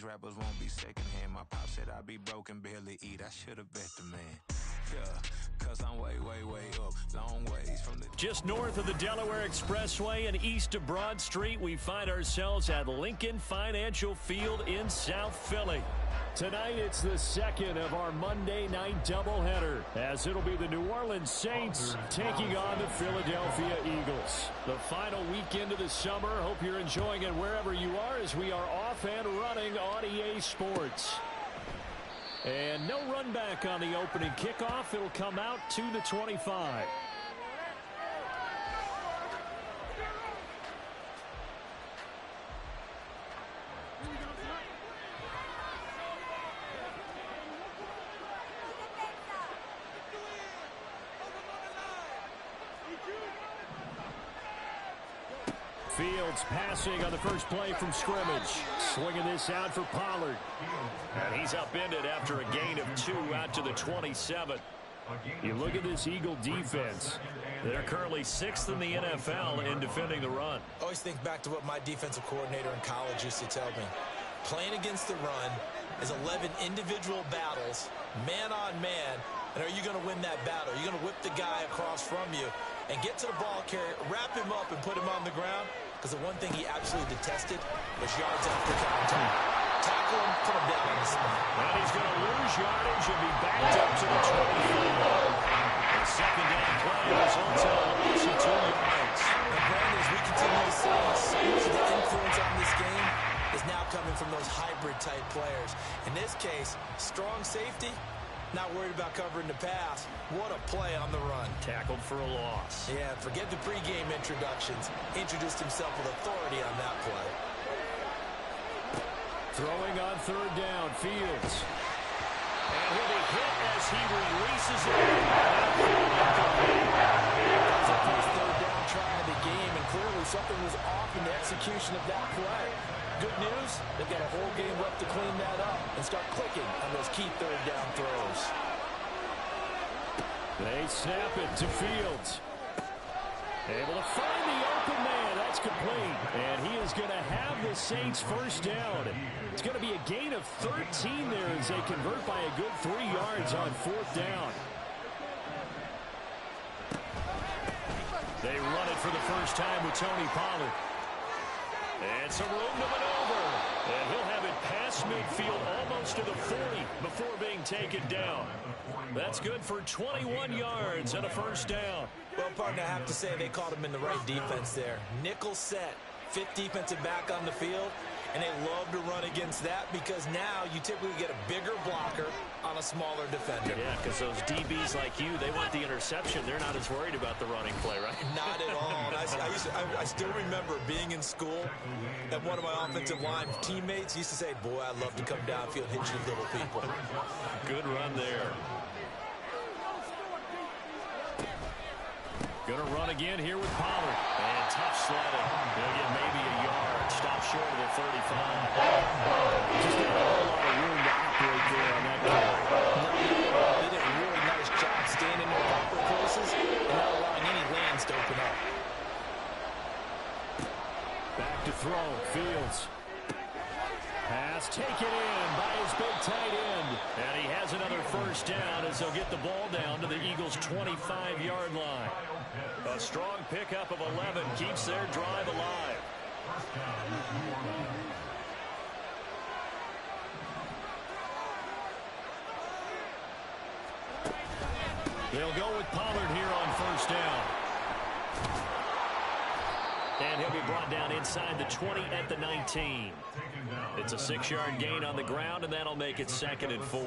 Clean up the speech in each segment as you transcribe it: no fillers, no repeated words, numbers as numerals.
these rappers won't be secondhand. My pop said I'd be broke and barely eat. I should have bet the man. Yeah, cause I'm way, way, way up. Long ways from the... Just north of the Delaware Expressway and east of Broad Street, we find ourselves at Lincoln Financial Field in South Philly. Tonight, it's the second of our Monday night doubleheader, as it'll be the New Orleans Saints taking on the Philadelphia Eagles. The final weekend of the summer. Hope you're enjoying it wherever you are, as we are off and running on EA Sports. And no run back on the opening kickoff. It'll come out to the 25. Fields passing on the first play from scrimmage. Swinging this out for Pollard. And he's upended after a gain of 2 out to the 27. You look at this Eagle defense. They're currently 6th in the NFL in defending the run. I always think back to what my defensive coordinator in college used to tell me. Playing against the run is 11 individual battles, man on man. And are you going to win that battle? You're going to whip the guy across from you and get to the ball carrier, wrap him up, and put him on the ground. Because the one thing he absolutely detested was yards after contact. Tackle him, put him down on the spot. And he's going to lose yardage and be backed up to the 25. The second down play results in a loss of 2 yards. And Brandon, as we continue to see, so much of the influence on this game is now coming from those hybrid-type players. In this case, strong safety, not worried about covering the pass. What a play on the run. Tackled for a loss. Yeah, forget the pregame introductions. Introduced himself with authority on that play. Throwing on third down, Fields. And he'll be hit as he releases it. That was the first third down try of the game, and clearly something was off in the execution of that play. Good news, they've got a whole game left to clean that up and start clicking on those key third down throws. They snap it to Fields. Able to find the open man. That's complete. And he is going to have the Saints first down. It's going to be a gain of 13 there as they convert by a good 3 yards on fourth down. They run it for the first time with Tony Pollard. And some room to maneuver. And he'll have it past midfield almost to the 40 before being taken down. That's good for 21 yards and a first down. Well, partner, I have to say they caught him in the right defense there. Nickel set, 5th defensive back on the field. And they love to run against that because now you typically get a bigger blocker on a smaller defender. Yeah, because those DBs like you, they want the interception. They're not as worried about the running play, right? Not at all. And I still remember being in school and one of my offensive line teammates used to say, boy, I'd love to come downfield and hit you little people. Good run there. Going to run again here with Pollard. And tough sledding. They'll get maybe a yard. Stop short of the 35. Just not a whole lot of room to operate there on that play. They did a really nice job staying in their proper places and not allowing any lanes to open up. Back to throw. Fields. Pass taken in by his big tight end. And he has another first down as they'll get the ball down to the Eagles' 25-yard line. A strong pickup of 11 keeps their drive alive. They'll go with Pollard here on first down. And he'll be brought down inside the 20 at the 19. It's a 6-yard gain on the ground, and that'll make it 2nd and 4.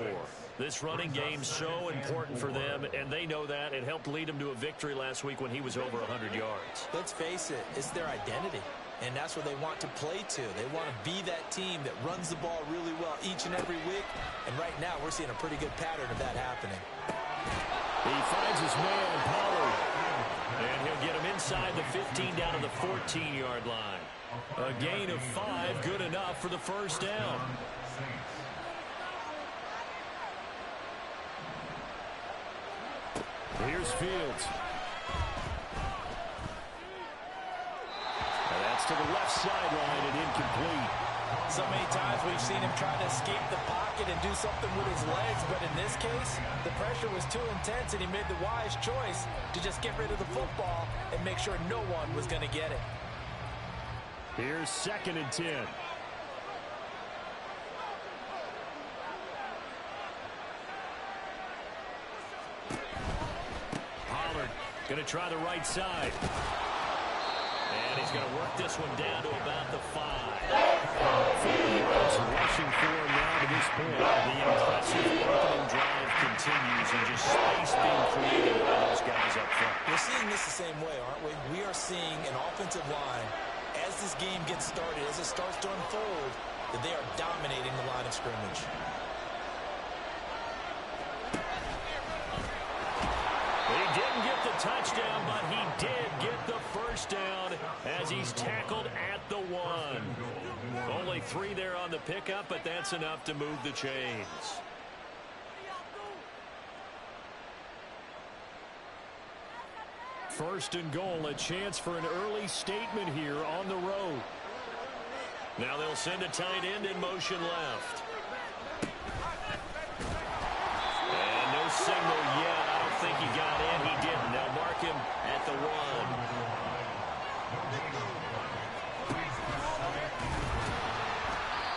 This running game's so important for them, and they know that. It helped lead them to a victory last week when he was over 100 yards. Let's face it, it's their identity, and that's what they want to play to. They want to be that team that runs the ball really well each and every week, and right now we're seeing a pretty good pattern of that happening. He finds his man, Pollard, and he'll get him inside the 15 down to the 14-yard line. A gain of 5, good enough for the first down. Here's Fields. And that's to the left sideline and incomplete. So many times we've seen him try to escape the pocket and do something with his legs, but in this case, the pressure was too intense and he made the wise choice to just get rid of the football and make sure no one was going to get it. Here's 2nd and 10. Pollard going to try the right side. And he's going to work this one down to about the 5. 4 yards rushing for him now to this point. The impressive opening drive continues and just space being created by those guys up front. We're seeing this the same way, aren't we? We are seeing an offensive line, as this game gets started, as it starts to unfold, that they are dominating the line of scrimmage. He didn't get the touchdown, but he did get the first down as he's tackled at the 1. Only 3 there on the pickup, but that's enough to move the chains. First and goal, a chance for an early statement here on the road. Now they'll send a tight end in motion left. And no signal yet. I don't think he got in. He didn't. They'll mark him at the 1.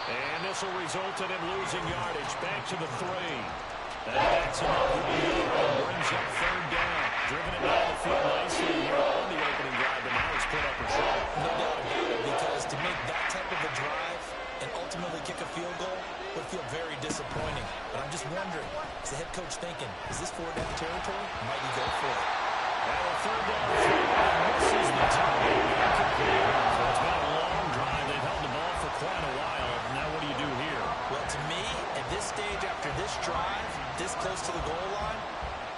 And this will result in him losing yardage. Back to the 3. That's enough. Brings up 3rd down. Driven it down the field nicely here on the opening drive, but now he's put up a shot. No doubt about it, because to make that type of a drive and ultimately kick a field goal would feel very disappointing. But I'm just wondering, is the head coach thinking, is this 4th down territory? Might he go for it? And a 3rd down misses the target. So it's been a long drive. They've held the ball for quite a while. Now what do you do here? Well, to me, at this stage after this drive, this close to the goal line,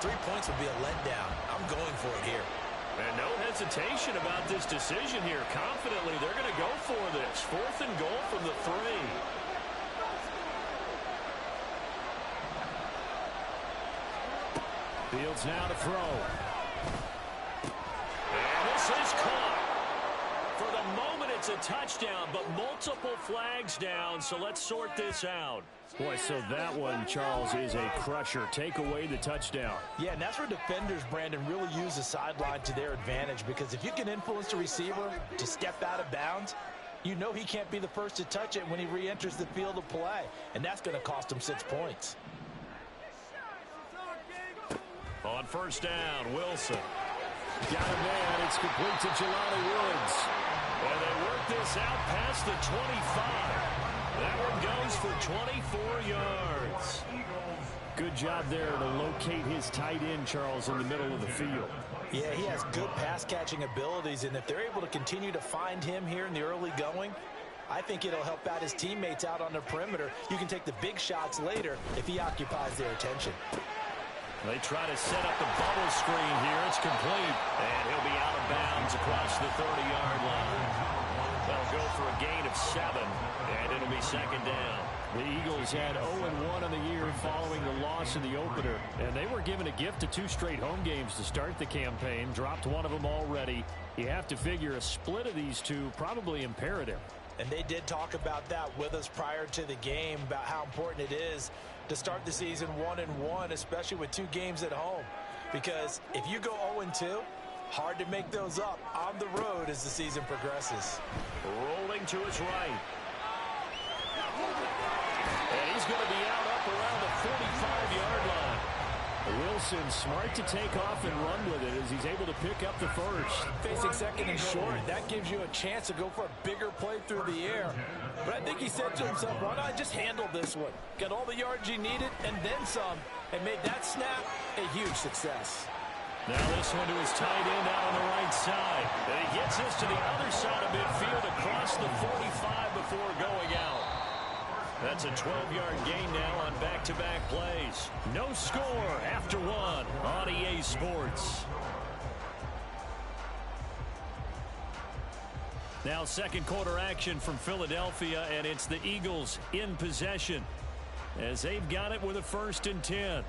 3 points would be a letdown. I'm going for it here. And no hesitation about this decision here. Confidently, they're going to go for this. 4th and goal from the 3. Fields now to throw. And this is caught. For the moment, it's a touchdown, but multiple flags down, so let's sort this out. Boy, so that one, Charles, is a crusher. Take away the touchdown. Yeah, and that's where defenders, Brandon, really use the sideline to their advantage, because if you can influence the receiver to step out of bounds, you know he can't be the first to touch it when he re-enters the field of play, and that's going to cost him 6 points. On 1st down, Wilson. Got a man. It's complete to Jelani Woods. And they work this out past the 25. That one goes for 24 yards. Good job there to locate his tight end, Charles, in the middle of the field. Yeah, he has good pass-catching abilities, and if they're able to continue to find him here in the early going, I think it'll help out his teammates out on the perimeter. You can take the big shots later if he occupies their attention. They try to set up the bubble screen here. It's complete, and he'll be out of bounds across the 30-yard line. That'll go for a gain of 7, and it'll be 2nd down. The Eagles had 0-1 on the year following the loss in the opener, and they were given a gift of 2 straight home games to start the campaign. Dropped one of them already. You have to figure a split of these 2 probably imperative. And they did talk about that with us prior to the game, about how important it is to start the season 1-1, especially with 2 games at home. Because if you go 0-2, hard to make those up on the road as the season progresses. Rolling to his right. And he's going to be out up around the 45-yard line. Wilson smart to take off and run with it as he's able to pick up the first. Facing 2nd and short, that gives you a chance to go for a bigger play through the air. But I think he said to himself, why not just handle this one? Got all the yards you needed and then some, and made that snap a huge success. Now this one to his tight end out on the right side. And he gets this to the other side of midfield across the 45 before going out. That's a 12-yard gain now on back-to-back plays. No score after 1 on EA Sports. Now 2nd quarter action from Philadelphia, and it's the Eagles in possession as they've got it with a 1st and 10.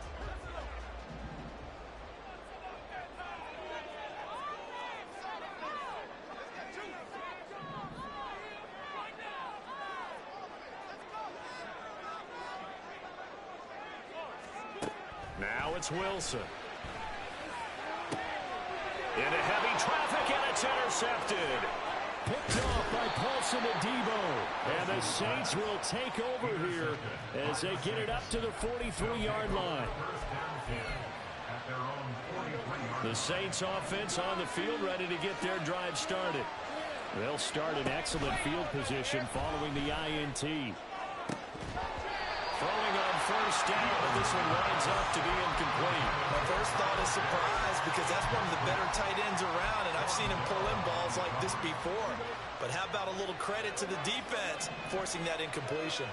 Now it's Wilson. Into heavy traffic, and it's intercepted. Picked off by Paulson Adebo. And the Saints will take over here as they get it up to the 43-yard line. The Saints offense on the field, ready to get their drive started. They'll start in excellent field position following the INT. Throwing on first down, but this one winds up to be incomplete. My first thought is surprise, because that's one of the better tight ends around, and I've seen him pull in balls like this before. But how about a little credit to the defense forcing that incompletion?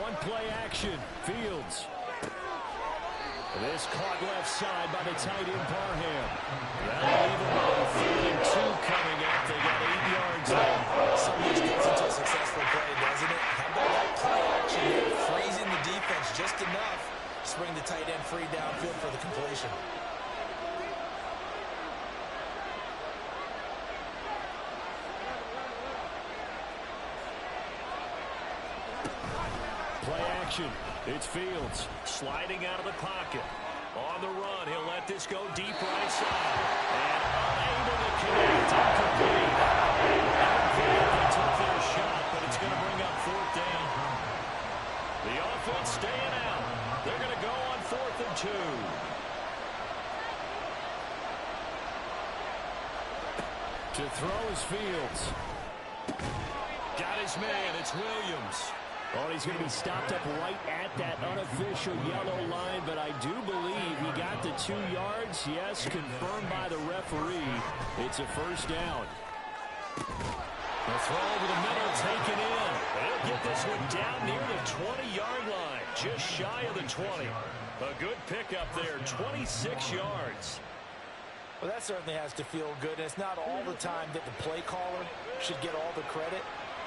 One play action, Fields. This caught left side by the tight end Parham. That'll leave them on 3rd and 2 coming up. They got 8 yards there. So much goes into a successful play, doesn't it? How about that play action there, freezing the defense just enough to bring the tight end free downfield for the completion. Play action. It's Fields sliding out of the pocket. On the run, he'll let this go deep right side. And unable to connect. Incomplete. They took their shot, but it's going to bring up 4th down. The offense staying out. They're going to go on 4th and 2. To throw is Fields. Got his man. It's Williams. Oh, he's going to be stopped up right at that unofficial yellow line, but I do believe he got the 2 yards. Yes, confirmed by the referee. It's a first down. The throw over the middle, taken in. They'll get this one down near the 20-yard line, just shy of the 20. A good pickup there, 26 yards. Well, that certainly has to feel good, and it's not all the time that the play caller should get all the credit.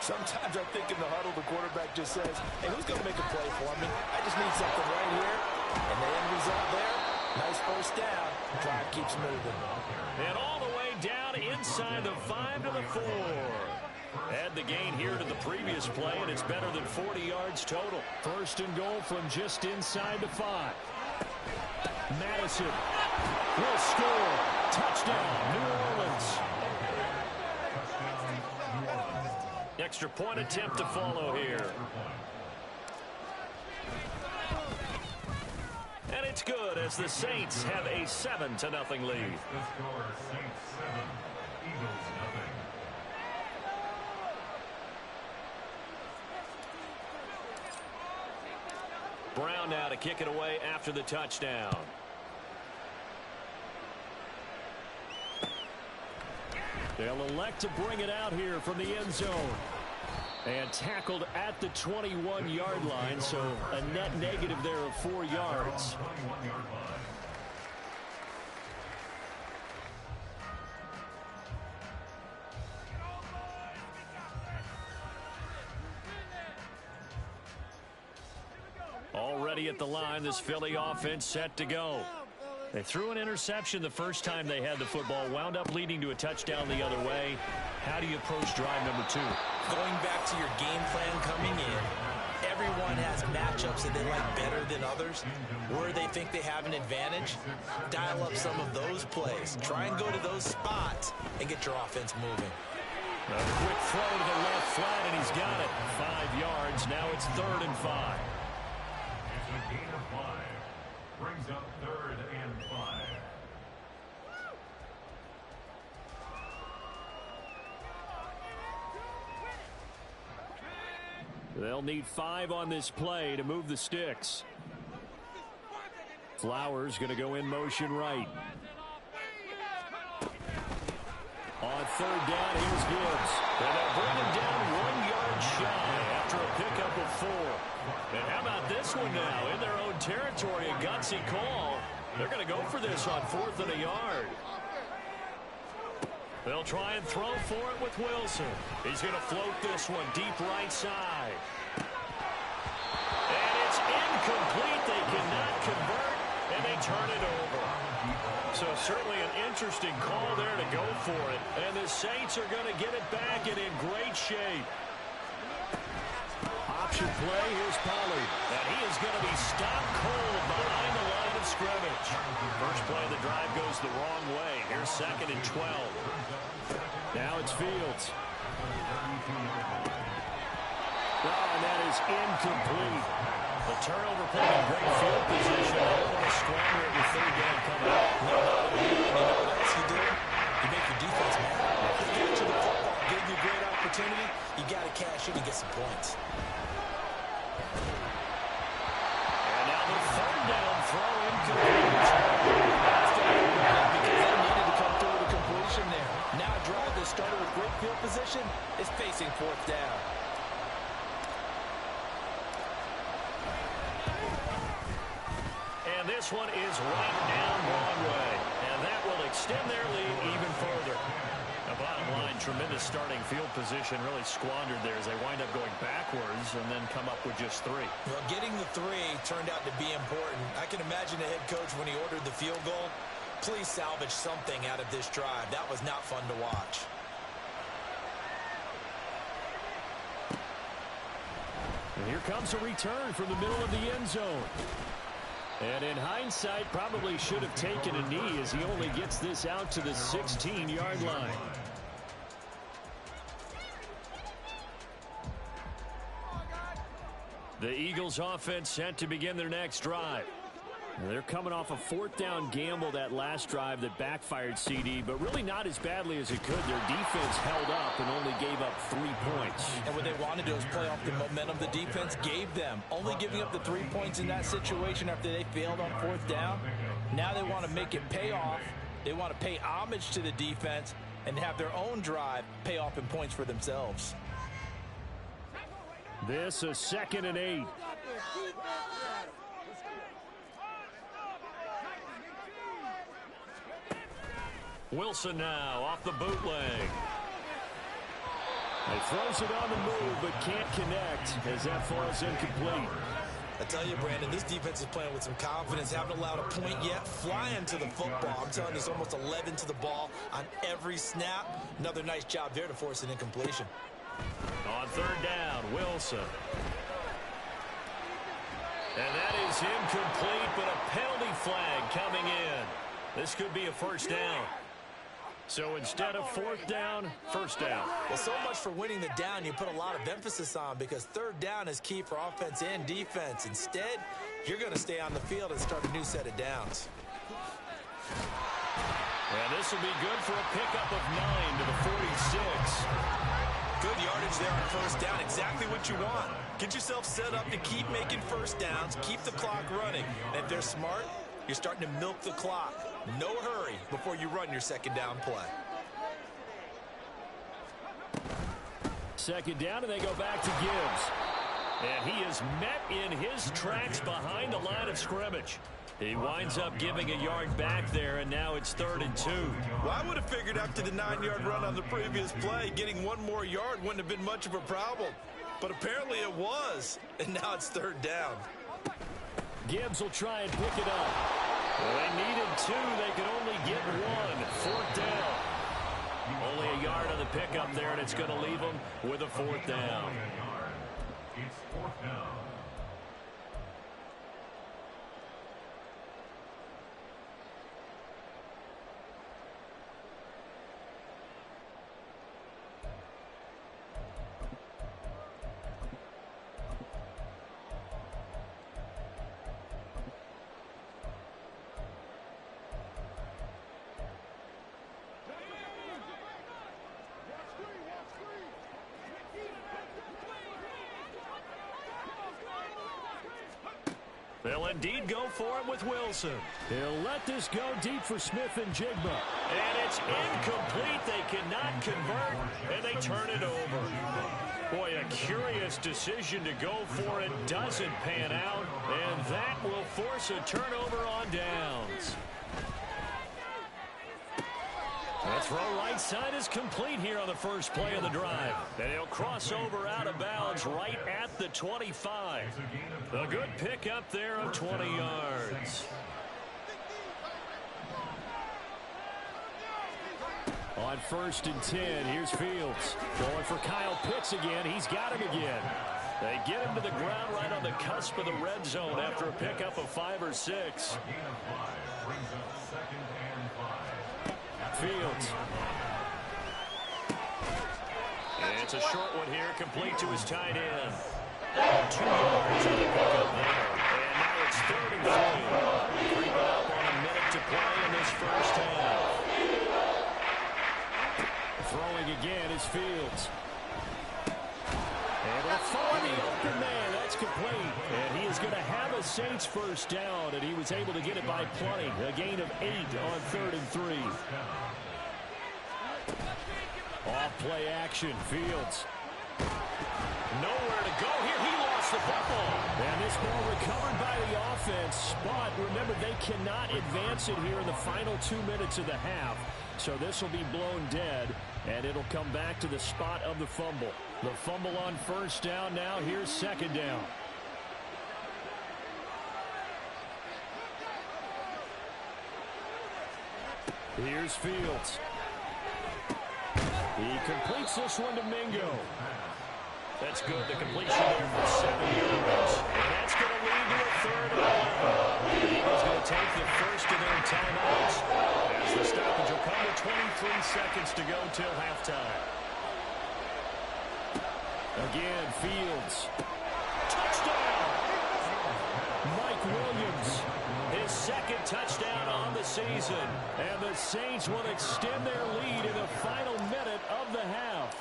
Sometimes I think in the huddle, the quarterback just says, hey, who's going to make a play for me? I just need something right here. And the end result there, nice first down. Drive keeps moving. And all the way down inside the 5 to the 4. Add the gain here to the previous play, and it's better than 40 yards total. First and goal from just inside the 5. Madison will score. Touchdown, New Orleans. Extra point attempt to follow here. And it's good as the Saints have a 7-0 lead. Brown now to kick it away after the touchdown. They'll elect to bring it out here from the end zone. And tackled at the 21-yard line, so a net negative there of 4 yards. Already at the line, this Philly offense set to go. They threw an interception the first time they had the football, wound up leading to a touchdown the other way. How do you approach drive number 2? Going back to your game plan coming in, everyone has matchups that they like better than others. Where they think they have an advantage, dial up some of those plays. Try and go to those spots and get your offense moving. A quick throw to the left flat, and he's got it. 5 yards. Now it's 3rd and 5. It's a gain of 5. Brings up 3rd and 5. They'll need 5 on this play to move the sticks. Flowers going to go in motion right. On 3rd down, here's Gibbs. And they'll bring him down 1 yard shy after a pickup of 4. And how about this one now? In their own territory, a gutsy call. They're going to go for this on 4th and a yard. They'll try and throw for it with Wilson. He's going to float this one deep right side. And it's incomplete. They cannot convert, and they turn it over. So certainly an interesting call there to go for it. And the Saints are going to get it back and in great shape. option play. Here's Pollard. And he is going to be stopped cold behind the line of scrimmage. First play of the drive goes the wrong way. Here's 2nd and 12. Now it's Fields. And that is incomplete. The turnover put in great field position. I don't want to squander it with 3rd down coming up. No, you know what else you do? You make your defense mad. They get you the football, give you a great opportunity. You got to cash in and get some points. And now the 3rd down throw incomplete. Because they needed to come through with a completion there. Now a drive that started with great field position is facing 4th down. And this one is right down Broadway. And that will extend their lead even further. The bottom line, tremendous starting field position, really squandered there as they wind up going backwards and then come up with just 3. Well, getting the 3 turned out to be important. I can imagine the head coach when he ordered the field goal. Please salvage something out of this drive. That was not fun to watch. And here comes a return from the middle of the end zone. And in hindsight, probably should have taken a knee as he only gets this out to the 16-yard line. The Eagles offense set to begin their next drive. They're coming off a 4th down gamble that last drive that backfired CD, but really not as badly as it could. Their defense held up and only gave up 3 points. And what they wanted to do is play off the momentum the defense gave them. Only giving up the 3 points in that situation after they failed on 4th down. Now they want to make it pay off. They want to pay homage to the defense and have their own drive pay off in points for themselves. This is 2nd and 8. Wilson now off the bootleg. He throws it on the move but can't connect as that falls incomplete. I tell you, Brandon, this defense is playing with some confidence. Haven't allowed a point yet. Flying to the football. I'm telling you, it's almost 11 to the ball on every snap. Another nice job there to force an incompletion. On 3rd down, Wilson. And that is incomplete, but a penalty flag coming in. This could be a 1st down. So instead of 4th down, 1st down. Well, so much for winning the down you put a lot of emphasis on, because 3rd down is key for offense and defense. Instead, you're going to stay on the field and start a new set of downs. And this will be good for a pickup of 9 to the 46. Good yardage there on 1st down. Exactly what you want. Get yourself set up to keep making 1st downs, keep the clock running. And if they're smart, you're starting to milk the clock. No hurry before you run your 2nd down play. 2nd down, and they go back to Gibbs. And he is met in his tracks behind the line of scrimmage. He winds up giving a yard back there, and now it's 3rd and 2. Well, I would have figured after the 9-yard run on the previous play, getting 1 more yard wouldn't have been much of a problem. But apparently it was, and now it's 3rd down. Gibbs will try and pick it up. Well, they needed 2. They could only get 1. 4th down. Only a yard on the pickup there, and it's going to leave them with a 4th down. It's 4th down. They'll indeed go for it with Wilson. He'll let this go deep for Smith and Jigba. And it's incomplete. They cannot convert, and they turn it over. Boy, a curious decision to go for it. Doesn't pan out, and that will force a turnover on downs. The throw right side is complete here on the first play of the drive. And he'll cross over out of bounds right at the 25. A good pickup there of 20 yards. On 1st and 10, here's Fields. Going for Kyle Pitts again. He's got him again. They get him to the ground right on the cusp of the red zone after a pickup of 5 or 6. A gain of 5 brings up 2nd and 5. Fields. And it's a short one here, complete to his tight end. 2 yards on the pickup there. And now it's 3rd and 3. Creeping up on a minute to play in this first half. Throwing again is Fields. And with 4 in the open man, that's complete. And he is going to have a Saints first down, and he was able to get it by plenty. A gain of 8 on 3rd and 3. Off play action, Fields. Nowhere to go here. He lost the football. And this ball recovered by the offense. But remember, they cannot advance it here in the final 2 minutes of the half. So this will be blown dead, and it'll come back to the spot of the fumble. The fumble on first down now. Here's 2nd down. Here's Fields. He completes this one to Mingo. That's good. The completion there for 7 yards. And that's going to lead to a 3rd and 11. The Eagles going to take the first of their timeouts as the stoppage will come with 23 seconds to go till halftime. Again, Fields. Touchdown! Mike Williams. His 2nd touchdown on the season. And the Saints will extend their lead in the final minute of the half.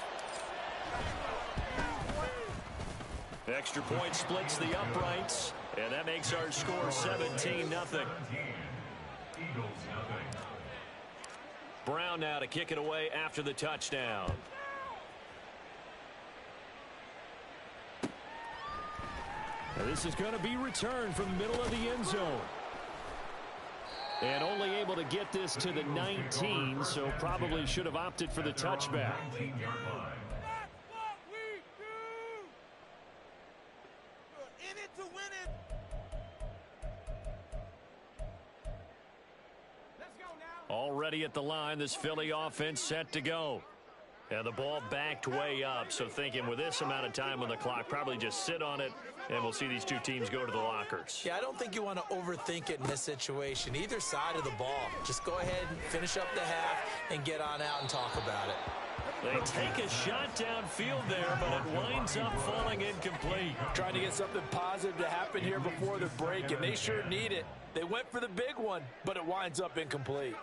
Extra point splits the uprights, and that makes our score 17-0. Brown now to kick it away after the touchdown. Now this is going to be returned from the middle of the end zone. And only able to get this to the 19, so probably should have opted for the touchback. Already at the line, this Philly offense set to go. And the ball backed way up, so thinking with this amount of time on the clock, probably just sit on it, and we'll see these two teams go to the lockers. Yeah, I don't think you want to overthink it in this situation. Either side of the ball. Just go ahead and finish up the half and get on out and talk about it. They take a shot downfield there, but it winds up falling incomplete. Trying to get something positive to happen here before the break, and they sure need it. They went for the big one, but it winds up incomplete.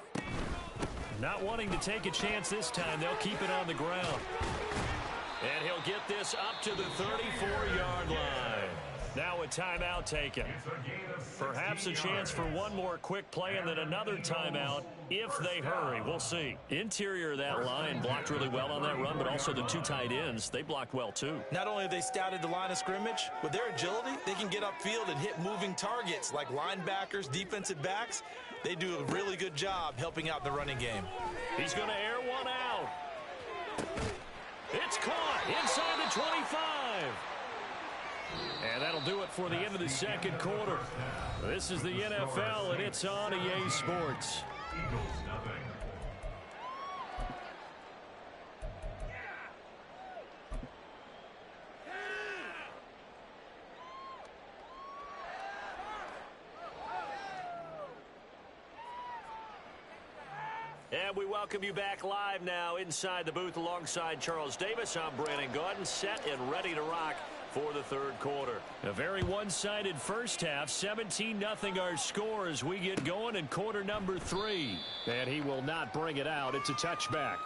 Not wanting to take a chance this time, they'll keep it on the ground. And he'll get this up to the 34-yard line. Now a timeout taken. Perhaps a chance for one more quick play and then another timeout if they hurry. We'll see. Interior of that line blocked really well on that run, but also the 2 tight ends, they blocked well too. Not only have they scouted the line of scrimmage, with their agility, they can get upfield and hit moving targets like linebackers, defensive backs. They do a really good job helping out the running game. He's going to air one out. It's caught inside the 25. And that'll do it for the end of the second quarter. This is the NFL, and it's on EA Sports. And we welcome you back live now inside the booth alongside Charles Davis. I'm Brandon Gaudin, set and ready to rock for the third quarter. A very one-sided first half, 17-0 our score as we get going in quarter number 3. And he will not bring it out. It's a touchback.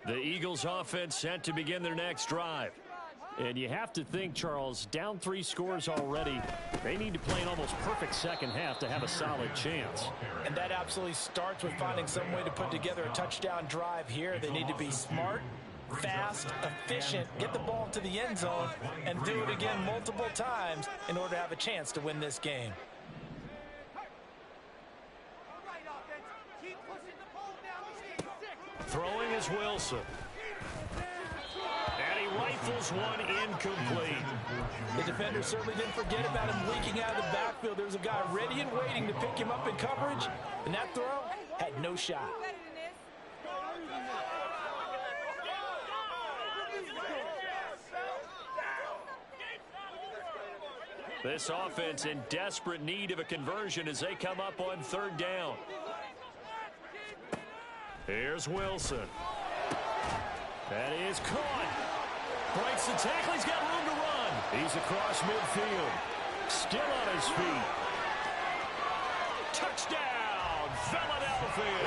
The Eagles offense set to begin their next drive. And you have to think, Charles, down 3 scores already. They need to play an almost perfect second half to have a solid chance. And that absolutely starts with finding some way to put together a touchdown drive here. They need to be smart, fast, efficient, get the ball to the end zone, and do it again multiple times in order to have a chance to win this game. Throwing is is Wilson. And he rifles one incomplete. The defender certainly didn't forget about him leaking out of the backfield. There was a guy ready and waiting to pick him up in coverage, and that throw had no shot. This offense in desperate need of a conversion as they come up on third down. Here's Wilson. That is caught. Breaks the tackle. He's got room to run. He's across midfield. Still on his feet. Touchdown, Philadelphia.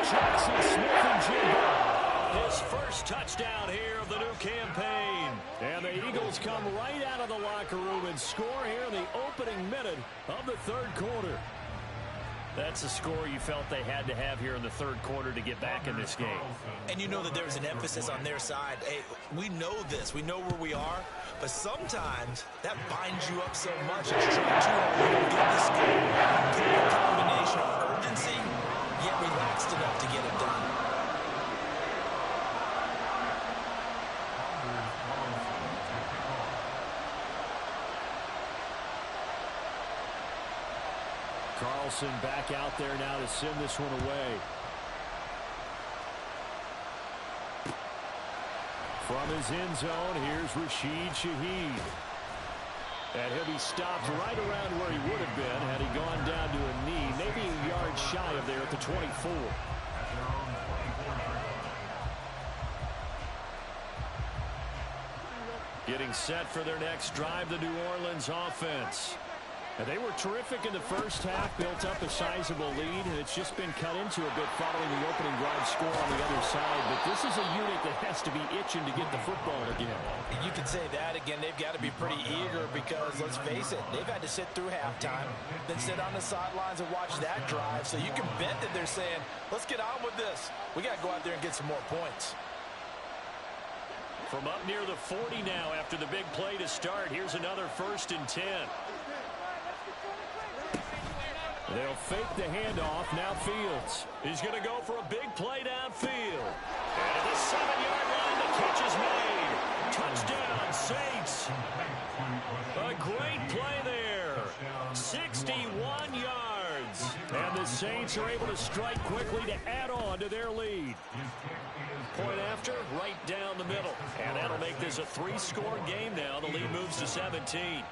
Jackson Smith-Njigba. His first touchdown here of the new campaign. And the Eagles come right out of the locker room and score here in the opening minute of the third quarter. That's a score you felt they had to have here in the third quarter to get back in this game. And you know that there's an emphasis on their side. Hey, we know this. We know where we are. But sometimes that binds you up so much that you're trying too hard to get the score. Get a combination of urgency, yet relaxed enough to get it done. Carlson back out there now to send this one away. From his end zone, here's Rashid Shaheed. And he'll be stopped right around where he would have been had he gone down to a knee, maybe a yard shy of there at the 24. Getting set for their next drive, the New Orleans offense. And they were terrific in the first half, built up a sizable lead, and it's just been cut into a bit following the opening drive score on the other side. But this is a unit that has to be itching to get the football again. You could say that again. They've got to be pretty eager because, let's face it, they've had to sit through halftime, then sit on the sidelines and watch that drive. So you can bet that they're saying, let's get on with this. We got to go out there and get some more points. From up near the 40 now after the big play to start, here's another 1st and 10. They'll fake the handoff. Now Fields. He's going to go for a big play downfield. And at the 7-yard line, the catch is made. Touchdown, Saints. A great play there. 61 yards. And the Saints are able to strike quickly to add on to their lead. Point after, right down the middle. And that'll make this a 3-score game now. The lead moves to 17.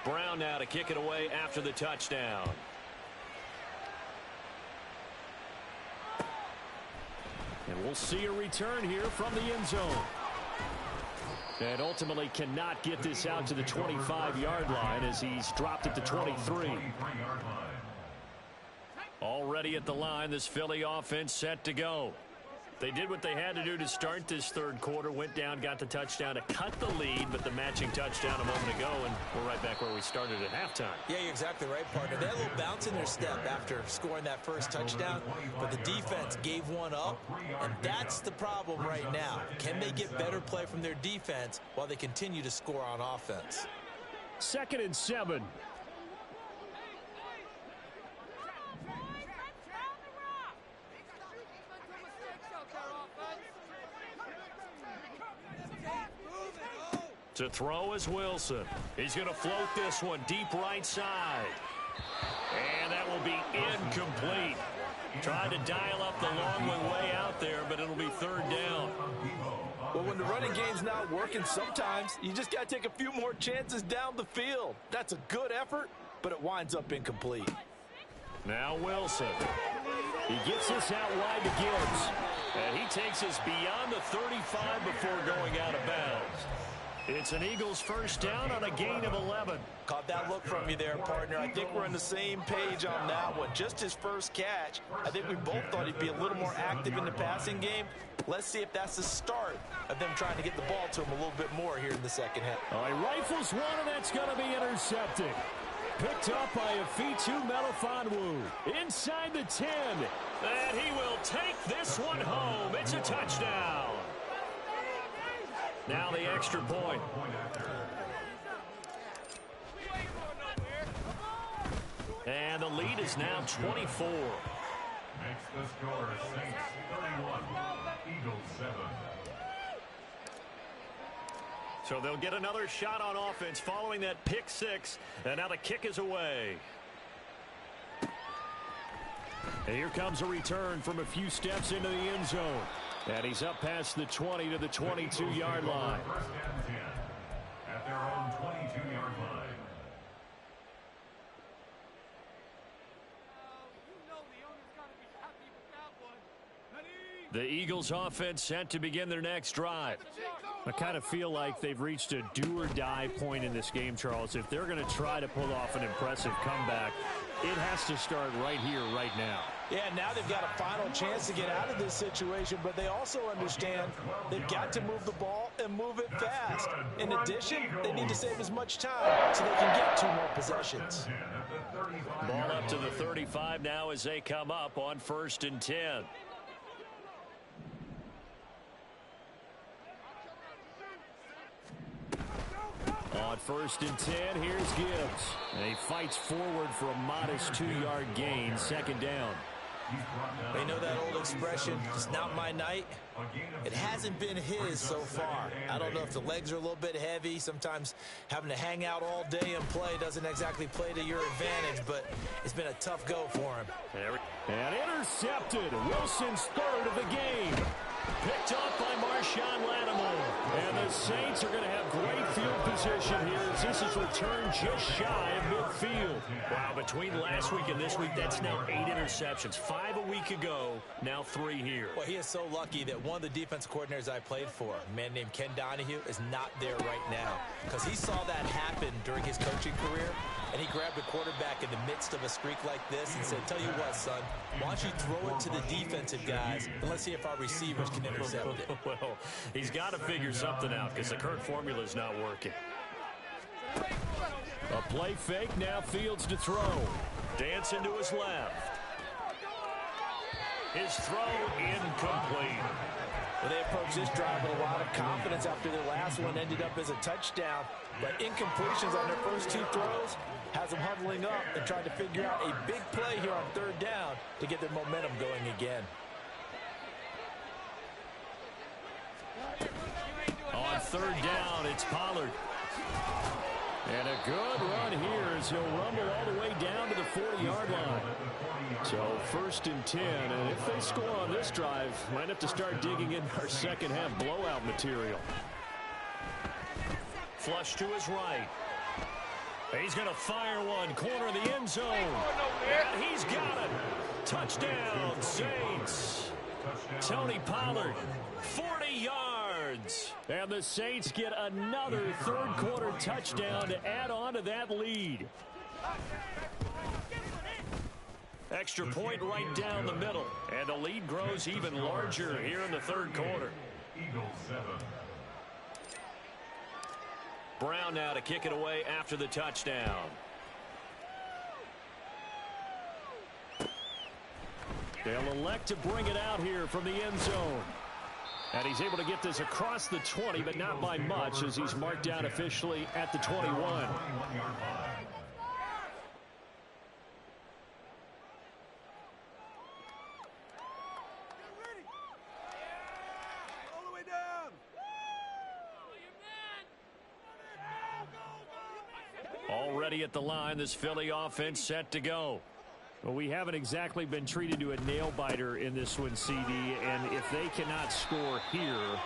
Brown now to kick it away after the touchdown. And we'll see a return here from the end zone. And ultimately cannot get this out to the 25-yard line as he's dropped at the 23. Already at the line, this Philly offense set to go. They did what they had to do to start this third quarter, went down, got the touchdown to cut the lead, but the matching touchdown a moment ago, and we're right back where we started at halftime. Yeah, you're exactly right, partner. They had a little bounce in their step after scoring that first touchdown, but the defense gave one up, and that's the problem right now. Can they get better play from their defense while they continue to score on offense? 2nd and 7. To throw is Wilson. He's going to float this one deep right side. And that will be incomplete. Trying to dial up the long way out there, but it'll be 3rd down. Well, when the running game's not working, sometimes you just got to take a few more chances down the field. That's a good effort, but it winds up incomplete. Now Wilson. He gets this out wide to Gibbs. And he takes us beyond the 35 before going out of bounds. It's an Eagles 1st down on a gain of 11. Caught that look from you there, partner. I think we're on the same page on that one. Just his first catch. I think we both thought he'd be a little more active in the passing game. Let's see if that's the start of them trying to get the ball to him a little bit more here in the second half. He rifles one, and that's going to be intercepted. Picked up by Afitu Melifonwu. Inside the 10. And he will take this one home. It's a touchdown. Now the extra point. And the lead is now 24. Makes the score Saints 31, Eagles 7. So they'll get another shot on offense following that pick six. And now the kick is away. And here comes a return from a few steps into the end zone. And he's up past the 20 to the 22-yard line. First and 10 at their own 22-yard line. The Eagles offense set to begin their next drive. I kind of feel like they've reached a do-or-die point in this game, Charles. If they're going to try to pull off an impressive comeback, it has to start right here, right now. Yeah, now they've got a final chance to get out of this situation, but they also understand they've got to move the ball and move it fast. In addition, they need to save as much time so they can get 2 more possessions. Ball up to the 35 now as they come up on 1st and 10. On 1st and 10, here's Gibbs. And he fights forward for a modest 2-yard gain, 2nd down. They know that old expression, it's not my night. It hasn't been his so far. I don't know if the legs are a little bit heavy. Sometimes having to hang out all day and play doesn't exactly play to your advantage, but it's been a tough go for him. And intercepted. Wilson's 3rd of the game. Picked off by Marshawn Lattimore. And the Saints are going to have great field position here as this is returned just shy of midfield. Wow, between last week and this week, that's now 8 interceptions. 5 a week ago, now 3 here. Well, he is so lucky that one of the defense coordinators I played for, a man named Ken Donahue, is not there right now. Because he saw that happen during his coaching career, and he grabbed the quarterback in the midst of a streak like this and said, tell you what, son, why don't you throw it to the defensive guys, and let's see if our receivers can intercept it. Well, he's got to figure something out because the current formula is not working. A play fake, now Fields to throw. Dancing to his left. His throw incomplete. Well, they approached this drive with a lot of confidence after their last one ended up as a touchdown. But incompletions on their first 2 throws has them huddling up and trying to figure out a big play here on 3rd down to get their momentum going again. On 3rd down, it's Pollard. And a good run here as he'll rumble all the way down to the 40-yard line. So 1st and 10, and if they score on this drive, might have to start digging in our second half blowout material. Flush to his right. He's going to fire one, corner of the end zone. And he's got it. Touchdown, Saints. Tony Pollard, 40 yards. And the Saints get another 3rd quarter touchdown to add on to that lead. Extra point right down the middle. And the lead grows even larger here in the 3rd quarter. Eagles 7. Brown now to kick it away after the touchdown. They'll elect to bring it out here from the end zone. And he's able to get this across the 20, but not by much as he's marked down officially at the 21. Already at the line, this Philly offense set to go. Well, we haven't exactly been treated to a nail-biter in this one, CD, and if they cannot score here,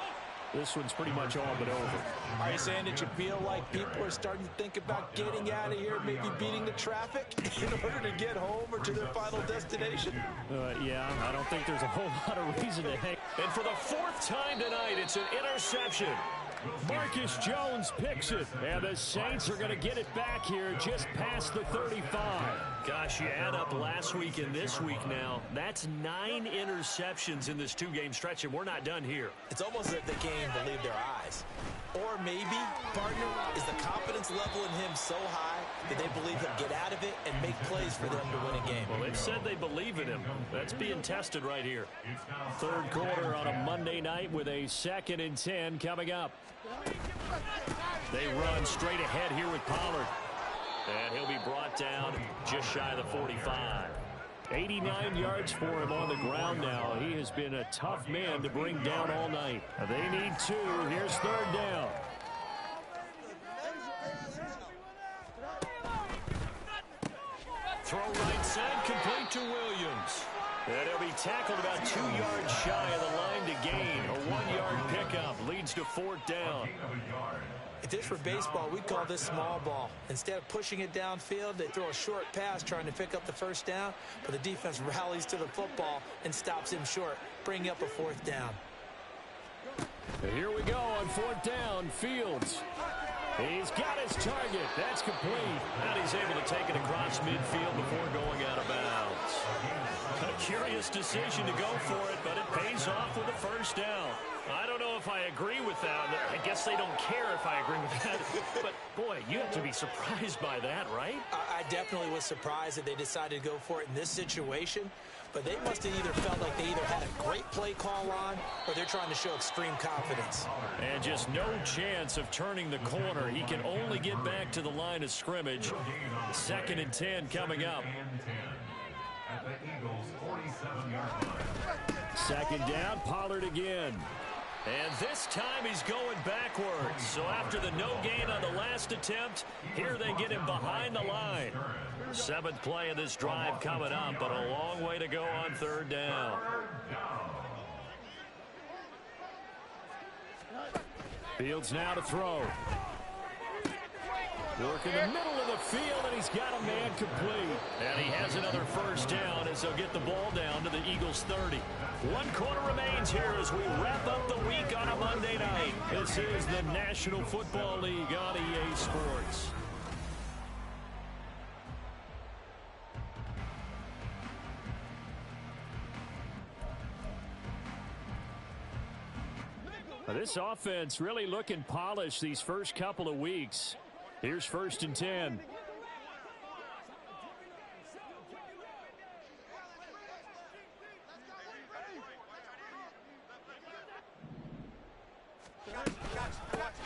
this one's pretty much all but over. Are you saying that you feel like people are starting to think about getting out of here, maybe beating the traffic in order to get home or to their final destination? Yeah, I don't think there's a whole lot of reason to hang. And for the 4th time tonight, it's an interception. Marcus Jones picks it, and the Saints are going to get it back here just past the 35. Gosh, you add up last week and this week now, that's 9 interceptions in this 2-game stretch, and we're not done here. It's almost as if they can't even believe their eyes. Or maybe, partner, is the confidence level in him so high that they believe he'll get out of it and make plays for them to win a game. Well, they've said they believe in him. That's being tested right here. 3rd quarter on a Monday night with a 2nd and 10 coming up. They run straight ahead here with Pollard. And he'll be brought down just shy of the 45. 89 yards for him on the ground now. He has been a tough man to bring down all night. They need 2. Here's third down. Throw right side, complete to Williams. And he'll be tackled about 2 yards shy of the line to gain. A 1-yard pickup leads to fourth down. If this were baseball, we'd call this small ball. Instead of pushing it downfield, they throw a short pass trying to pick up the first down, but the defense rallies to the football and stops him short, bringing up a fourth down. And here we go on fourth down. Fields. He's got his target. That's complete. And he's able to take it across midfield before going out of bounds. A curious decision to go for it, but it pays off with a first down. I don't know if I agree with that. I guess they don't care if I agree with that. But, boy, you have to be surprised by that, right? I definitely was surprised that they decided to go for it in this situation. But they must have either felt like they either had a great play call on or they're trying to show extreme confidence. And just no chance of turning the corner. He can only get back to the line of scrimmage. 2nd and 10 coming up. At the Eagles' 47-yard line. 2nd down, Pollard again. And this time he's going backwards. So after the no gain on the last attempt, here they get him behind the line. 7th play of this drive coming up, but a long way to go on third down. Fields now to throw. Work in the middle of the field, and he's got a man complete. And he has another first down as they'll get the ball down to the Eagles' 30. 1 quarter remains here as we wrap up the week on a Monday night. This is the National Football League on EA Sports. This offense really looking polished these first couple of weeks. Here's 1st and 10.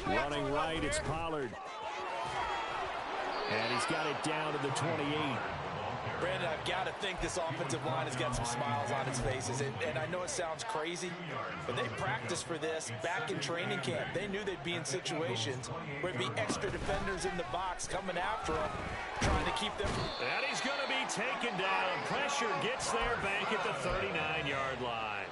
Running right, it's Pollard. And he's got it down to the 28. Brandon, I've got to think this offensive line has got some smiles on its faces. And I know it sounds crazy, but they practiced for this back in training camp. They knew they'd be in situations where there'd be extra defenders in the box coming after them, trying to keep them. And he's going to be taken down. Pressure gets there back at the 39-yard line.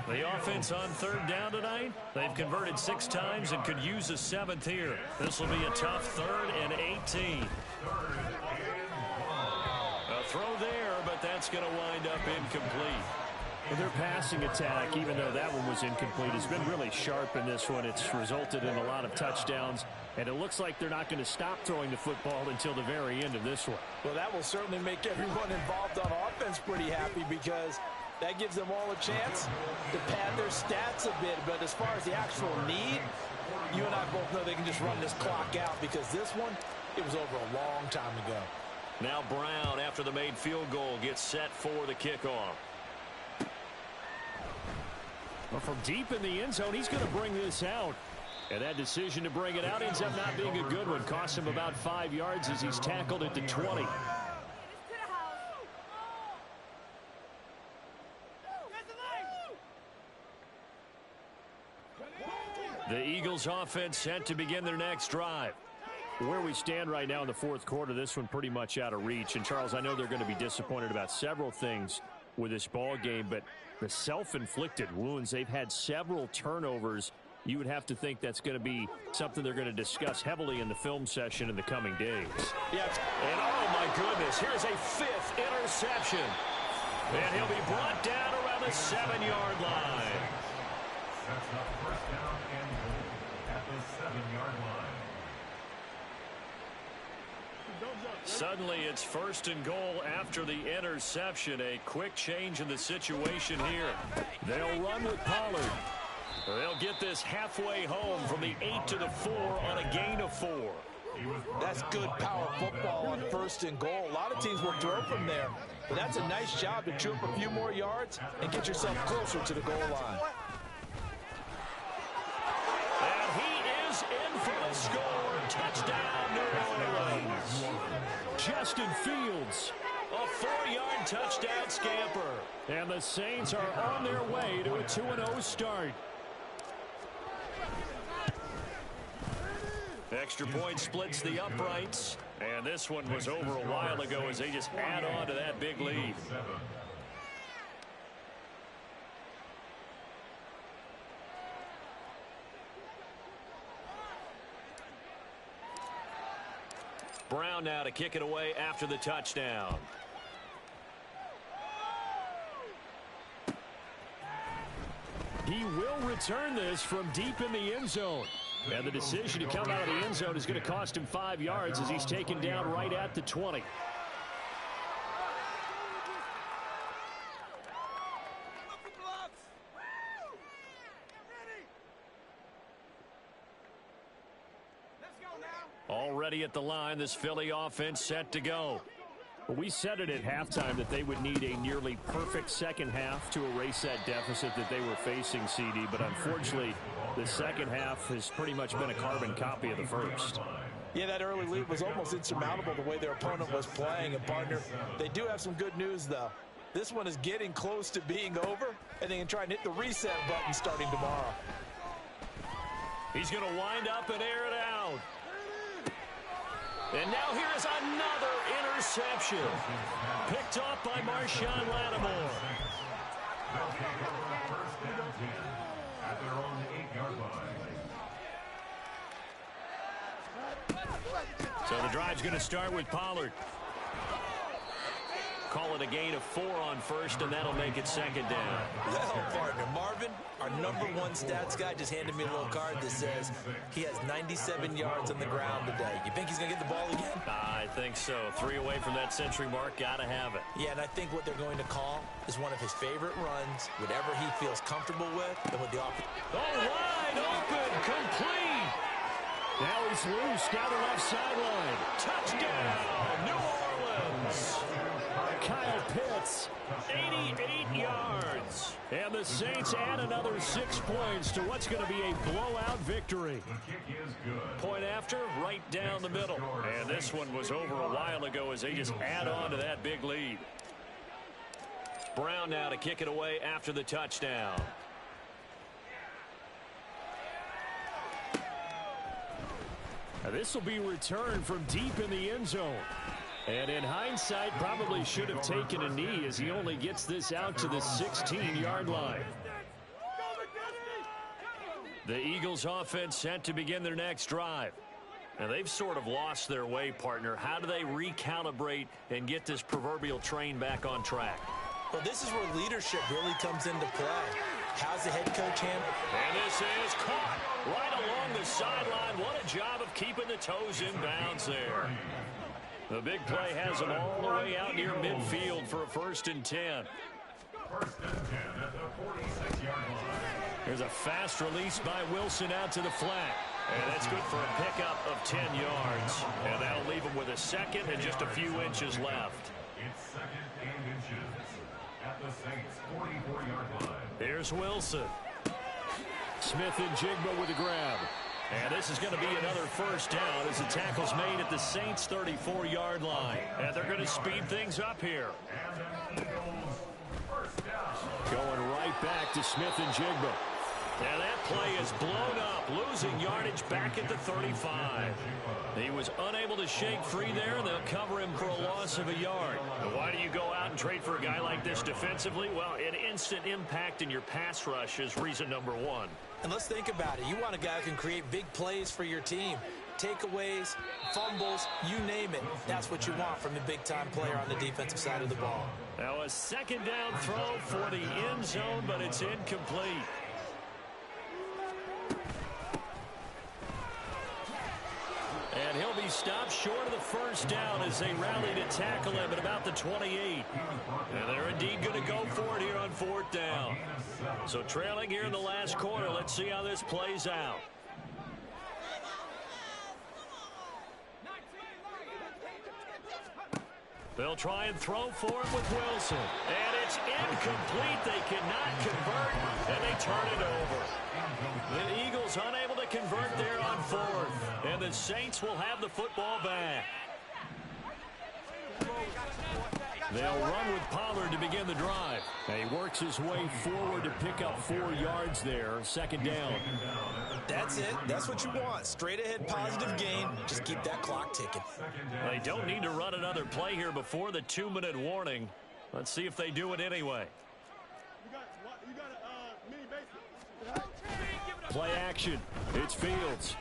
The offense on third down tonight, they've converted 6 times and could use a 7th here. This will be a tough 3rd and 18. A throw there, but that's going to wind up incomplete. Well, their passing attack, even though that one was incomplete, has been really sharp in this one. It's resulted in a lot of touchdowns, and it looks like they're not going to stop throwing the football until the very end of this one. Well, that will certainly make everyone involved on offense pretty happy because that gives them all a chance to pad their stats a bit. But as far as the actual need, you and I both know they can just run this clock out because this one, it was over a long time ago. Now Brown, after the made field goal, gets set for the kickoff. Well, from deep in the end zone, he's going to bring this out. And that decision to bring it out ends up not being a good one. Cost him about 5 yards as he's tackled at the 20. The Eagles offense set to begin their next drive. Where we stand right now in the 4th quarter, this one pretty much out of reach. And, Charles, I know they're going to be disappointed about several things with this ball game, but the self-inflicted wounds, they've had several turnovers. You would have to think that's going to be something they're going to discuss heavily in the film session in the coming days. Yes. And, oh, my goodness, here's a 5th interception. And he'll be brought down around the 7-yard line. That's the first down and goal at the 7-yard line. Suddenly it's 1st and goal after the interception. A quick change in the situation here. They'll run with Pollard. They'll get this halfway home from the 8 to the 4 on a gain of 4. That's good power football on 1st and goal. A lot of teams will throw from there, but that's a nice job to chew up a few more yards and get yourself closer to the goal line. And he is in for the score. Touchdown, New Orleans. Justin Fields, a 4-yard touchdown scamper. And the Saints are on their way to a 2-0 start. Extra point splits the uprights. And this one was over a while ago as they just add on to that big lead. Brown now to kick it away after the touchdown. He will return this from deep in the end zone. And the decision to come out of the end zone is going to cost him 5 yards as he's taken down right at the 20. Already at the line, this Philly offense set to go. Well, we said it at halftime that they would need a nearly perfect second half to erase that deficit that they were facing, CD. But unfortunately, the second half has pretty much been a carbon copy of the first. Yeah, that early lead was almost insurmountable the way their opponent was playing. And, partner, they do have some good news, though. This one is getting close to being over, and they can try and hit the reset button starting tomorrow. He's going to wind up and air it out. And now here is another interception. Picked off by Marshawn Lattimore. They'll take over first and 10 at their own 8-yard line. So the drive's going to start with Pollard. Call it a gain of 4 on first, and that'll make it second down. Well, partner, Marvin, our #1 stats guy, just handed me a little card that says he has 97 yards on the ground today. You think he's going to get the ball again? I think so. 3 away from that century mark. Got to have it. Yeah, and I think what they're going to call is one of his favorite runs, whatever he feels comfortable with, and with the offense. Oh, wide open, complete. Now he's loose down the left sideline. Touchdown, New Orleans. Kyle Pitts, 88 yards. And the Saints add another 6 points to what's going to be a blowout victory. Point after, right down the middle. And this one was over a while ago as they just add on to that big lead. Brown now to kick it away after the touchdown. Now this will be returned from deep in the end zone. And in hindsight, probably should have taken a knee as he only gets this out to the 16-yard line. The Eagles offense set to begin their next drive. Now they've sort of lost their way, partner. How do they recalibrate and get this proverbial train back on track? Well, this is where leadership really comes into play. How's the head coach handle? And this is caught right along the sideline. What a job of keeping the toes in bounds there. The big play has them all the way out near midfield for a 1st and 10. First and 10 at the 46-yard line. There's a fast release by Wilson out to the flat. And that's good for a pickup of 10 yards. And that'll leave him with a second and just a few inches left. It's 2nd and inches at the Saints' 44-yard line. Here's Wilson. Smith and Jigba with the grab. And this is going to be another 1st down as the tackle's made at the Saints' 34-yard line. And they're going to speed things up here. And an Eagles first down. Going right back to Smith and Jigba. And that play is blown up, losing yardage back at the 35. He was unable to shake free there, and they'll cover him for a loss of a yard. Why do you go out and trade for a guy like this defensively? Well, an instant impact in your pass rush is reason number 1. And let's think about it. You want a guy who can create big plays for your team. Takeaways, fumbles, you name it. That's what you want from a big-time player on the defensive side of the ball. Now a 2nd down throw for the end zone, but it's incomplete. And he'll be stopped short of the 1st down as they rally to tackle him at about the 28. And they're indeed going to go for it here on 4th down. So trailing here in the last quarter, let's see how this plays out. They'll try and throw for him with Wilson. And it's incomplete. They cannot convert, and they turn it over. The Eagles unable to to convert there on fourth. And the Saints will have the football back. They'll run with Pollard to begin the drive. And he works his way forward to pick up 4 yards there. Second down. That's it. That's what you want. Straight ahead positive gain. Just keep that clock ticking. They don't need to run another play here before the 2-minute warning. Let's see if they do it anyway. Play action. It's Fields.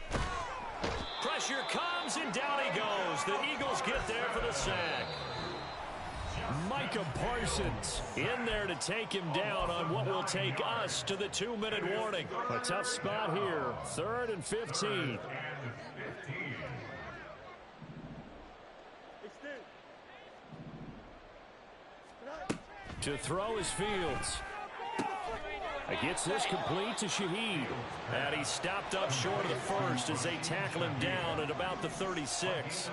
Pressure comes and down he goes. The Eagles get there for the sack. Micah Parsons in there to take him down on what will take us to the 2-minute warning. A tough spot here. 3rd and 15. To throw is Fields. He gets this complete to Shaheed. And he's stopped up short of the first as they tackle him down at about the 36.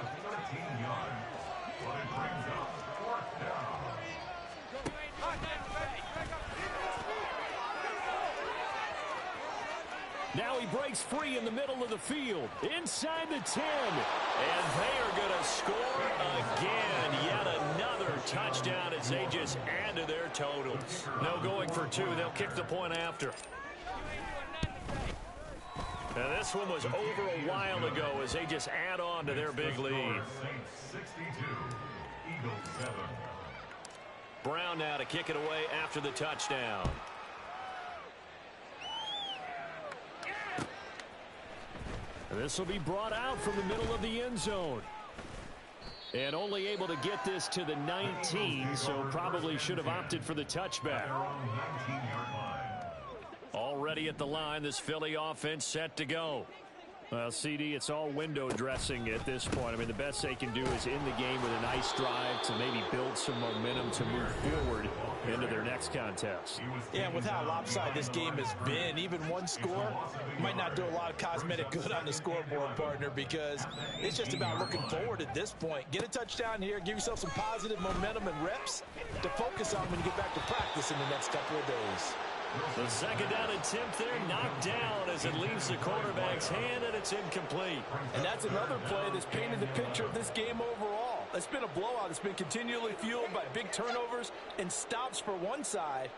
Now he breaks free in the middle of the field, inside the 10. And they are going to score again. Yet another touchdown as they just add to their totals. No going for 2. They'll kick the point after. Now this one was over a while ago as they just add on to their big lead. Brown now to kick it away after the touchdown. This will be brought out from the middle of the end zone. And only able to get this to the 19, so probably should have opted for the touchback. Already at the line, this Philly offense set to go. Well, CD, it's all window dressing at this point. I mean, the best they can do is end the game with a nice drive to maybe build some momentum to move forward into their next contest. Yeah, with how lopsided this game has been, even one score might not do a lot of cosmetic good on the scoreboard, partner, because it's just about looking forward at this point. Get a touchdown here, give yourself some positive momentum and reps to focus on when you get back to practice in the next couple of days. The second down attempt there knocked down as it leaves the quarterback's hand, and it's incomplete. And that's another play that's painted the picture of this game overall. It's been a blowout. It's been continually fueled by big turnovers and stops for one side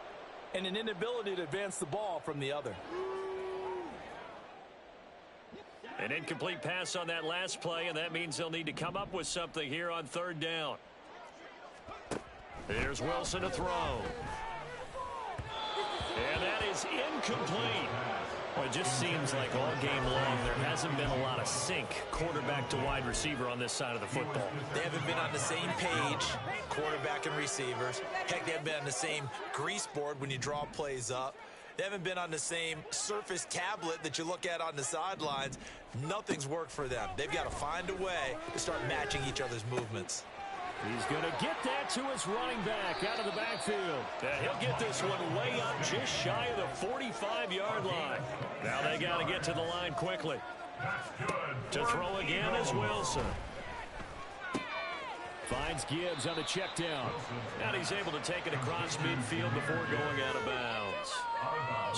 and an inability to advance the ball from the other. An incomplete pass on that last play, and that means they'll need to come up with something here on 3rd down. Here's Wilson to throw. And that is incomplete. Well, it just seems like all game long there hasn't been a lot of sync quarterback to wide receiver on this side of the football. They haven't been on the same page, quarterback and receivers. Heck, they haven't been on the same grease board when you draw plays up. They haven't been on the same Surface tablet that you look at on the sidelines. Nothing's worked for them. They've got to find a way to start matching each other's movements. He's going to get that to his running back out of the backfield. And he'll get this one way up just shy of the 45-yard line. Now they got to get to the line quickly. To throw again is Wilson. Finds Gibbs on the check down. And he's able to take it across midfield before going out of bounds.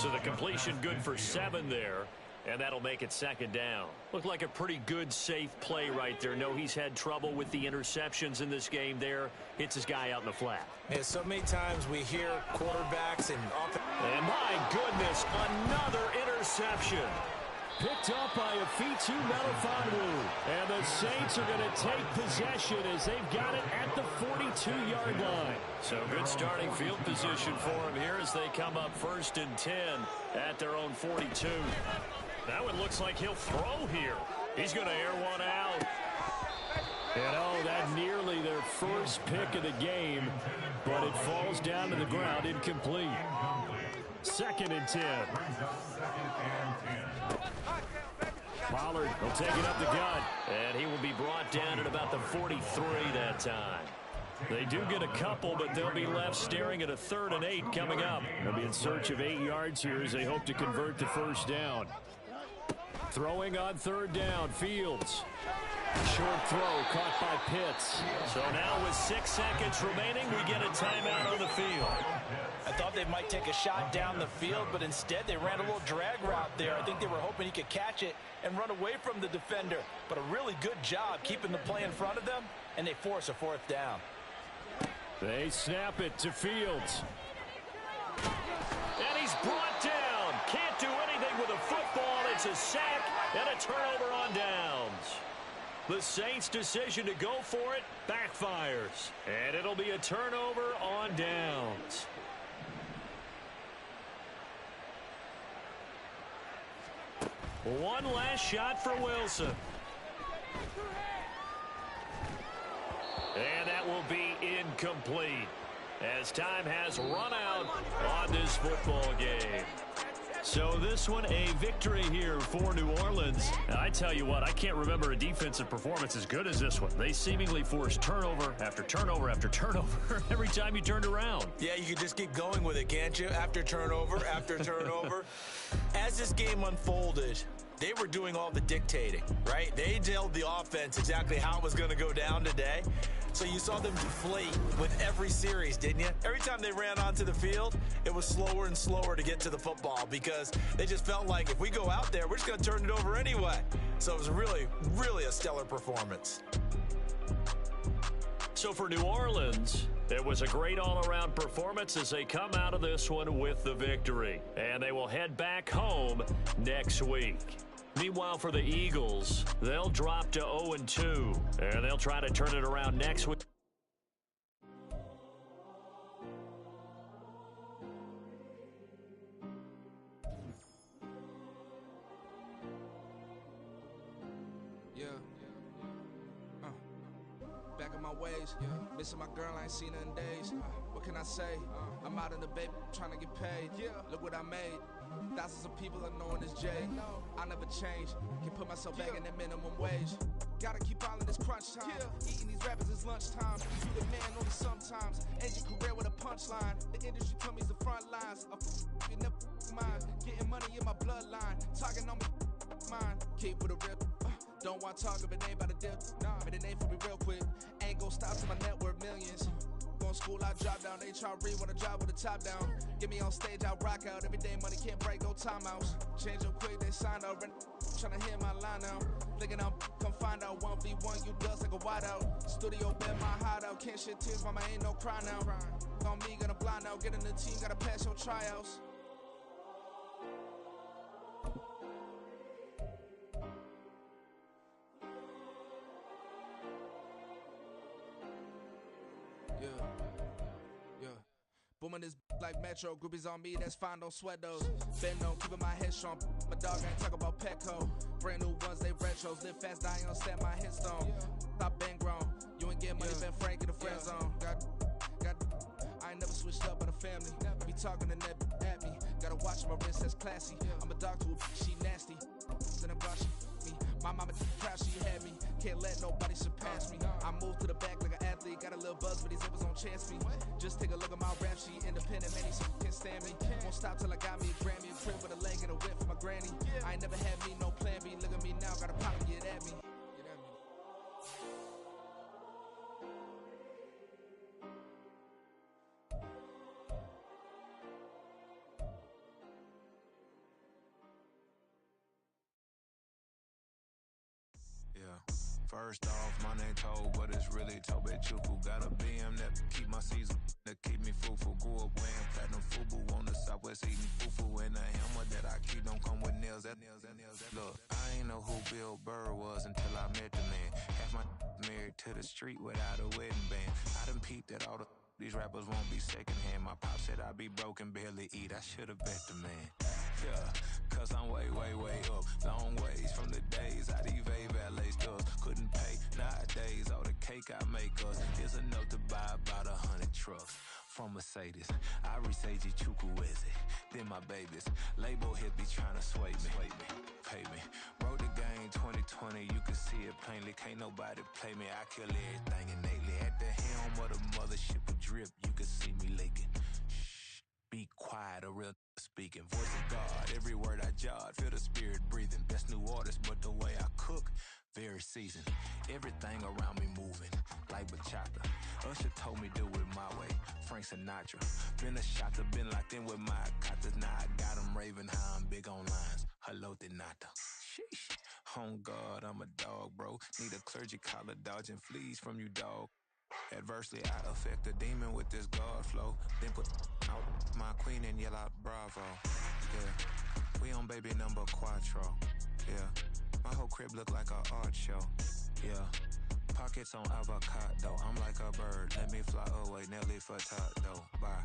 So the completion good for 7 there. And that'll make it 2nd down. Looked like a pretty good, safe play right there. No, he's had trouble with the interceptions in this game there. Hits his guy out in the flat. Yeah, so many times we hear quarterbacks and And my goodness, another interception. Picked up by Afitu Melifonwu. And the Saints are going to take possession as they've got it at the 42-yard line. So good starting field position for them here as they come up 1st and 10 at their own 42. That one looks like he'll throw here. He's going to air one out. And oh, that nearly their first pick of the game, but it falls down to the ground incomplete. 2nd and 10. Pollard will take it up the gut, and he will be brought down at about the 43 that time. They do get a couple, but they'll be left staring at a 3rd and 8 coming up. They'll be in search of 8 yards here as they hope to convert the 1st down. Throwing on 3rd down, Fields. Short throw caught by Pitts. So now with 6 seconds remaining, we get a timeout on the field. I thought they might take a shot down the field, but instead they ran a little drag route there. I think they were hoping he could catch it and run away from the defender. But a really good job keeping the play in front of them, and they force a fourth down. They snap it to Fields. And he's brought down. Can't do anything with a football. It's a sack and a turnover on downs. The Saints' decision to go for it backfires. And it'll be a turnover on downs. One last shot for Wilson. And that will be incomplete as time has run out on this football game. So this one, a victory here for New Orleans. And I tell you what, I can't remember a defensive performance as good as this one. They seemingly forced turnover after turnover after turnover every time you turned around. Yeah, you could just keep going with it, can't you? After turnover, after turnover. As this game unfolded, they were doing all the dictating, right? They told the offense exactly how it was going to go down today. So you saw them deflate with every series, didn't you? Every time they ran onto the field, it was slower and slower to get to the football because they just felt like if we go out there, we're just going to turn it over anyway. So it was really, really a stellar performance. So for New Orleans, it was a great all-around performance as they come out of this one with the victory. And they will head back home next week. Meanwhile, for the Eagles, they'll drop to 0-2, and they'll try to turn it around next week. Back in my ways, missing my girl, I ain't seen her in days. What can I say? I'm out in the baby, trying to get paid. Look what I made. Thousands of people are knowing this Jay. I never change. Can put myself back in that minimum wage. Gotta keep all in this crunch time. Eating these rappers is lunchtime. You the man only sometimes. End your career with a punchline. The industry told me it's the front lines. You never mind. Getting money in my bloodline. Talking on me, mine. Keep with a rip. Don't want to talk if it ain't about a dip. But it ain't for me real quick. Ain't gon' stop till my net worth millions. Going school, I drop down. They try to read when I drop with the top down. Get me on stage, I rock out. Every day money can't break, no timeouts. Change up quick, they signed up. Tryna hear my line now. Thinking I'm come find out 1v1, you dust like a wideout. Studio been my hideout. Can't shed tears, mama ain't no cry now. On me, gonna blind out. Get in the team, gotta pass your tryouts. Booming this like Metro, groupies on me, that's fine, don't sweat those. Been on, keeping my head strong. My dog ain't talk about Petco. Brand new ones, they retros. Live fast, die on set my headstone. Stop been grown. You ain't getting money, been Frank in the friend zone. I ain't never switched up on the family. Be talking to that at me. Gotta watch my wrist, that's classy. I'm a dog to a she nasty. Then I'm glad she me. My mama proud she had me. Can't let nobody surpass me. I move to the back like an athlete. Got a little buzz, but these zippers don't chance me. Just take a look at my rap sheet. Independent, man, these can't stand me. Won't stop till I got me a Grammy. A crib with a leg and a whip for my granny. I ain't never had me no plan B. Look at me now, gotta pop and get at me. First off, my name Toad, but it's really Tobe Chuku. Got a BM that keep my season, that keep me fufu. Grew up wearing platinum fubu on the southwest eating fufu. And the hammer that I keep don't come with nails. Look, I ain't know who Bill Burr was until I met the man. Half my married to the street without a wedding band. I done peeped at all these rappers won't be secondhand. My pop said I'd be broken, barely eat. I should've bet the man. Yeah, cause I'm way up. Long ways from the days I evade valet stores. Couldn't pay nowadays. All the cake I make us is enough to buy about 100 trucks. From Mercedes, I resage Chukwueze. Then my babies, label hit be trying to sway me. Pay me. Wrote the game 2020, you can see it plainly. Can't nobody play me. I kill everything innately. At the helm of the mothership with drip, you can see me leaking. Shh, be quiet, a real speak. speaking, voice of God, every word I jot, feel the spirit breathing. Best new artist, but the way I cook, very seasoned. Everything around me moving, like bachata. Usher told me do it my way, Frank Sinatra. Been a shotter, been locked in with my cotters. Now I got them raving how I'm big on lines. Hello, Denata. Sheesh. On God, I'm a dog, bro. Need a clergy collar, dodging fleas from you, dog. Adversely, I affect the demon with this God flow. Then put out my queen and yell out bravo. Yeah, we on baby number quattro. Yeah, my whole crib look like a art show. Yeah, pockets on avocado. I'm like a bird, let me fly away, Nelly Furtado. Bye.